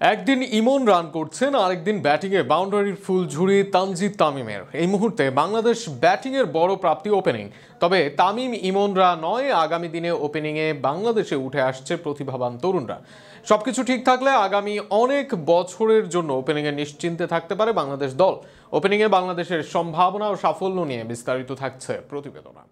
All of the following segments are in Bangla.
একদিন ইমন রান করছেন, আরেকদিন ব্যাটিংয়ে বাউন্ডারির ফুল ঝুড়ি তানজিদ তামিমের। এই মুহূর্তে বাংলাদেশ ব্যাটিংয়ের বড় প্রাপ্তি ওপেনিং। তবে তামিম ইমনরা নয়, আগামী দিনে ওপেনিংয়ে বাংলাদেশে উঠে আসছে প্রতিভাবান তরুণরা। সবকিছু ঠিক থাকলে আগামী অনেক বছরের জন্য ওপেনিংয়ে নিশ্চিন্তে থাকতে পারে বাংলাদেশ দল। ওপেনিংয়ে বাংলাদেশের সম্ভাবনা ও সাফল্য নিয়ে বিস্তারিত থাকছে প্রতিবেদনা।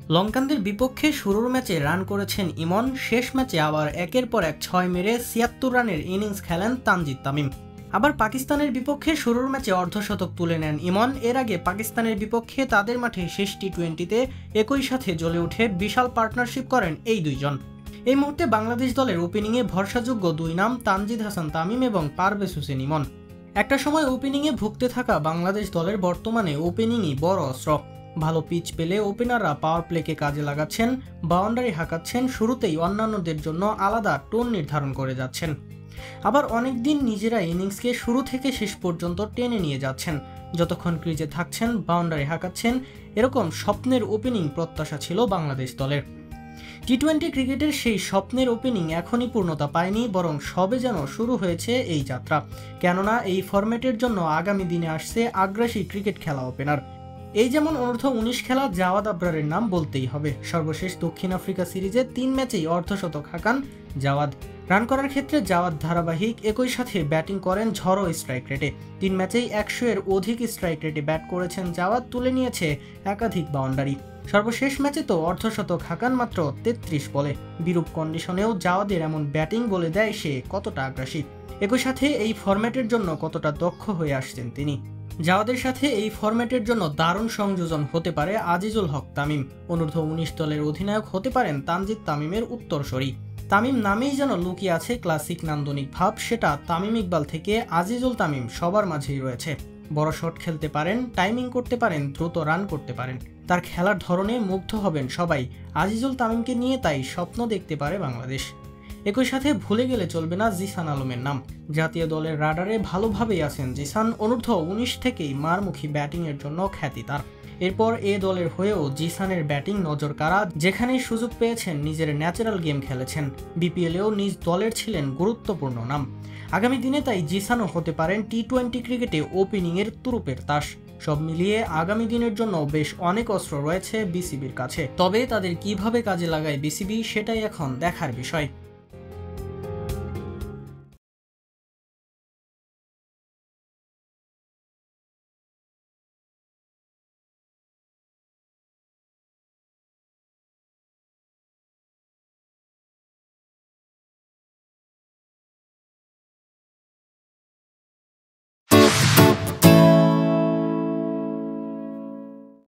লঙ্কানদের বিপক্ষে শুরুর ম্যাচে রান করেছেন ইমন, শেষ ম্যাচে আবার একের পর এক ৬ মেরে ৭৬ রানের ইনিংস খেলেন তানজিদ তামিম। আবার পাকিস্তানের বিপক্ষে শুরুর ম্যাচে অর্ধশতক তুলে নেন ইমন। এর আগে পাকিস্তানের বিপক্ষে তাদের মাঠে শেষ টি-20-তে একই সাথে জ্বলে উঠে বিশাল পার্টনারশিপ করেন এই দুইজন। এই মুহূর্তে বাংলাদেশ দলের ওপেনিংয়ে ভরসাযোগ্য দুই নাম তানজিদ হাসান তামিম এবং পারভেজ হোসেন ইমন। একটা সময় ওপেনিংয়ে ভুগতে থাকা বাংলাদেশ দলের বর্তমানে ওপেনিংই বড় অস্ত্র। ভালো পিচ পেলে ওপেনাররা পাওয়ার প্লেকে কাজে লাগাচ্ছেন, বাউন্ডারি হাঁকাচ্ছেন, শুরুতেই অন্যান্যদের জন্য আলাদা টোন নির্ধারণ করে যাচ্ছেন। আবার অনেকদিন নিজেরা ইনিংসকে শুরু থেকে শেষ পর্যন্ত টেনে নিয়ে যাচ্ছেন, যতক্ষণ ক্রিজে থাকছেন বাউন্ডারি হাঁকাচ্ছেন। এরকম স্বপ্নের ওপেনিং প্রত্যাশা ছিল বাংলাদেশ দলের। টি-20 ক্রিকেটের সেই স্বপ্নের ওপেনিং এখনই পূর্ণতা পায়নি, বরং সবে যেন শুরু হয়েছে এই যাত্রা। কেননা এই ফরম্যাটের জন্য আগামী দিনে আসছে আগ্রাসী ক্রিকেট খেলা ওপেনার। এই যেমন অনূর্ধ্ব-19 খেলা জাওয়াদ আবরারের নাম বলতেই হবে। সর্বশেষ দক্ষিণ আফ্রিকা সিরিজে ৩ ম্যাচেই অর্ধশতক হাঁকান জাওয়াদ। রান করার ক্ষেত্রে জাওয়াদ ধারাবাহিক, একই সাথে ব্যাটিং করেন ঝড়ো স্ট্রাইক রেটে। ৩ ম্যাচেই ১০০-এর অধিক স্ট্রাইক রেটে ব্যাট করেছেন জাওয়াদ, তুলে নিয়েছে একাধিক বাউন্ডারি। সর্বশেষ ম্যাচে তো অর্ধশতক হাঁকান মাত্র ৩৩ বলে। বিরূপ কন্ডিশনেও জাওয়াদের এমন ব্যাটিং বলে দেয় সে কতটা আগ্রাসী, একই সাথে এই ফরম্যাটের জন্য কতটা দক্ষ হয়ে আসছেন তিনি। জাওয়াদের সাথে এই ফরম্যাটের জন্য দারুণ সংযোজন হতে পারে আজিজুল হক তামিম। অনূর্ধ্ব-19 দলের অধিনায়ক হতে পারেন তানজিদ তামিমের উত্তরসূরি। তামিম নামেই যেন লুকিয়ে আছে ক্লাসিক নান্দনিক ভাব, সেটা তামিম ইকবাল থেকে আজিজুল তামিম সবার মাঝেই রয়েছে। বড় শট খেলতে পারেন, টাইমিং করতে পারেন, দ্রুত রান করতে পারেন। তার খেলার ধরনে মুগ্ধ হবেন সবাই। আজিজুল তামিমকে নিয়ে তাই স্বপ্ন দেখতে পারে বাংলাদেশ। একই সাথে ভুলে গেলে চলবে না জিসান আলমের নাম। জাতীয় দলের রাডারে ভালোভাবেই আছেন জিসান। অনূর্ধ্ব-19 থেকেই মারমুখী ব্যাটিংয়ের জন্য খ্যাতি তার। এরপর এ দলের হয়েও জিসানের ব্যাটিং নজর কাড়া। যেখানেই সুযোগ পেয়েছেন নিজের ন্যাচারাল গেম খেলেছেন। বিপিএলেও নিজ দলের ছিলেন গুরুত্বপূর্ণ নাম। আগামী দিনে তাই জিসানও হতে পারেন টি-20 ক্রিকেটে ওপেনিংয়ের তুরুপের তাস। সব মিলিয়ে আগামী দিনের জন্য বেশ অনেক অস্ত্র রয়েছে বিসিবির কাছে। তবে তাদের কিভাবে কাজে লাগায় বিসিবি, সেটাই এখন দেখার বিষয়।